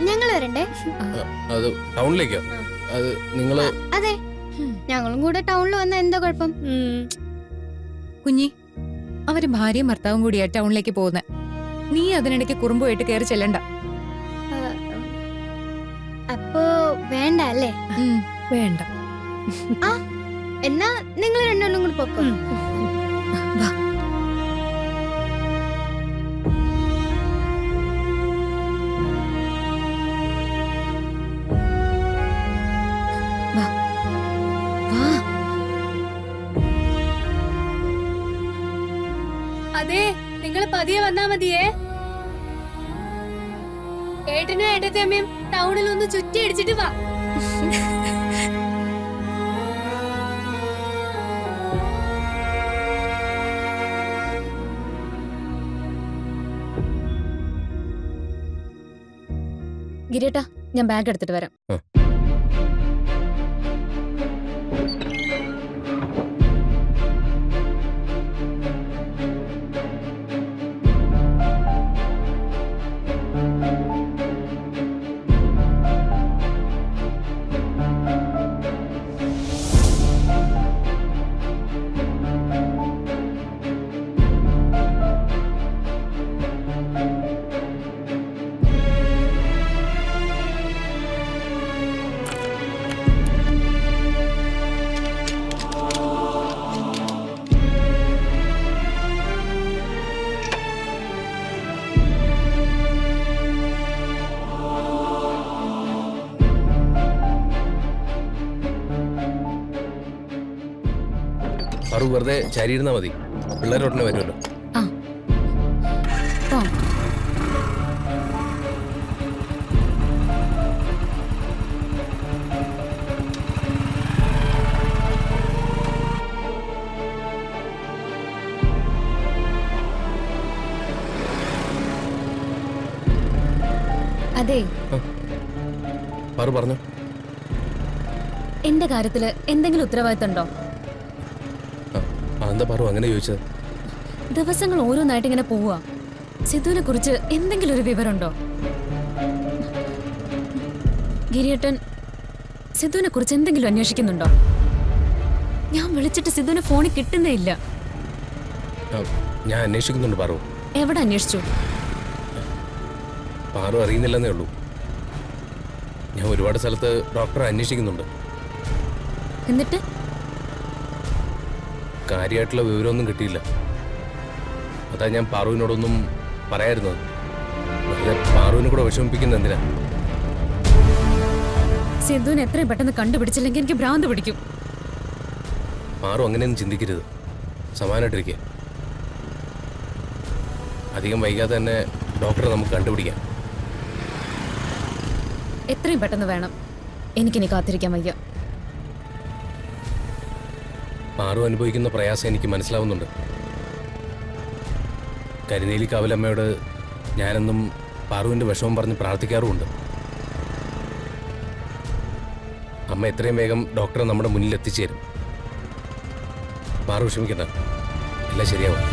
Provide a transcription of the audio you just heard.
ഞങ്ങൾ വരണ്ടേ? അത് ടൗണിലേക്കോ? അത് നിങ്ങള് അതെ, ഞങ്ങളും കൂടെ ടൗണിൽ വന്ന എന്താ കുഴപ്പം? കുഞ്ഞി, അവര് ഭാര്യയും ഭർത്താവും കൂടിയാ ടൗണിലേക്ക് പോകുന്നത്. നീ അതിനിടയ്ക്ക് കുറുമ്പുമായിട്ട് കയറി ചെല്ലണ്ട. അപ്പോ വേണ്ട അല്ലേ? വേണ്ട. എന്നാ നിങ്ങൾ രണ്ടുപേരും കൂടി പൊക്കോ. വാ. അതെ, നിങ്ങൾ പതിയെ വന്നാ മതിയേ. ഏട്ടനും ഏട്ടത്തെ അമ്മയും ടൗണിൽ ഒന്ന് ചുറ്റി അടിച്ചിട്ട് വാ. ഗിരിയേട്ടാ, ഞാൻ ബാഗ് എടുത്തിട്ട് വരാം. പാറു വെറുതെ ചാരിയിരുന്നാ മതി, പിള്ളേരോട്ടനെ വരുമല്ലോ. അതെ, പാറു പറഞ്ഞു. എന്റെ കാര്യത്തില് എന്തെങ്കിലും ഉത്തരവാദിത്തം ഉണ്ടോ? എന്താ പാറു അങ്ങനെ ചോദിച്ചത്? ദിവസങ്ങൾ ഓരോന്നായിട്ട് ഇങ്ങനെ പോവുക. സിദ്ധുവിനെ കുറിച്ച് എന്തെങ്കിലും ഒരു വിവരമുണ്ടോ? ഗിരിയേട്ടൻ സിദ്ധുവിനെ കുറിച്ച് എന്തെങ്കിലും അന്വേഷിക്കുന്നുണ്ടോ? ഞാൻ വിളിച്ചിട്ട് സിദ്ധുവിനെ ഫോണിൽ കിട്ടുന്നേ ഇല്ല. ഞാൻ അന്വേഷിക്കുന്നുണ്ട് പാറു. എവിടെ അന്വേഷിച്ചു? പാറു അറിയുന്നില്ലെന്നേ ഉള്ളൂ. ഞാൻ ഒരുപാട് സ്ഥലത്ത് ഡോക്ടറെ അന്വേഷിക്കുന്നുണ്ട്. എന്നിട്ട് കാര്യമായിട്ടുള്ള വിവരമൊന്നും കിട്ടിയില്ല. അതാ ഞാൻ പാറുവിനോടൊന്നും പറയായിരുന്നത്. പാറുവിനെ കൂടെ വിഷമിപ്പിക്കുന്ന എന്തിനാ? സിദ്ധുവിനെ എത്രയും പെട്ടെന്ന് കണ്ടുപിടിച്ചില്ലെങ്കിൽ എനിക്ക് ഭ്രാന്ത് പിടിക്കും. പാറു അങ്ങനെയൊന്നും ചിന്തിക്കരുത്. സമാനായിട്ടിരിക്കുക. അധികം വൈകാതെ തന്നെ ഡോക്ടറെ നമുക്ക് കണ്ടുപിടിക്കാം. എത്രയും പെട്ടെന്ന് വേണം. എനിക്കിനി കാത്തിരിക്കാൻ വയ്യ. പാറു അനുഭവിക്കുന്ന പ്രയാസം എനിക്ക് മനസ്സിലാവുന്നുണ്ട്. കരിനേലി കാവലമ്മയോട് ഞാനെന്നും പാറുവിൻ്റെ വിഷമം പറഞ്ഞ് പ്രാർത്ഥിക്കാറുമുണ്ട്. അമ്മ എത്രയും വേഗം ഡോക്ടറെ നമ്മുടെ മുന്നിൽ എത്തിച്ചേരും. പാറു വിഷമിക്കണ്ട, എല്ലാം ശരിയാവും.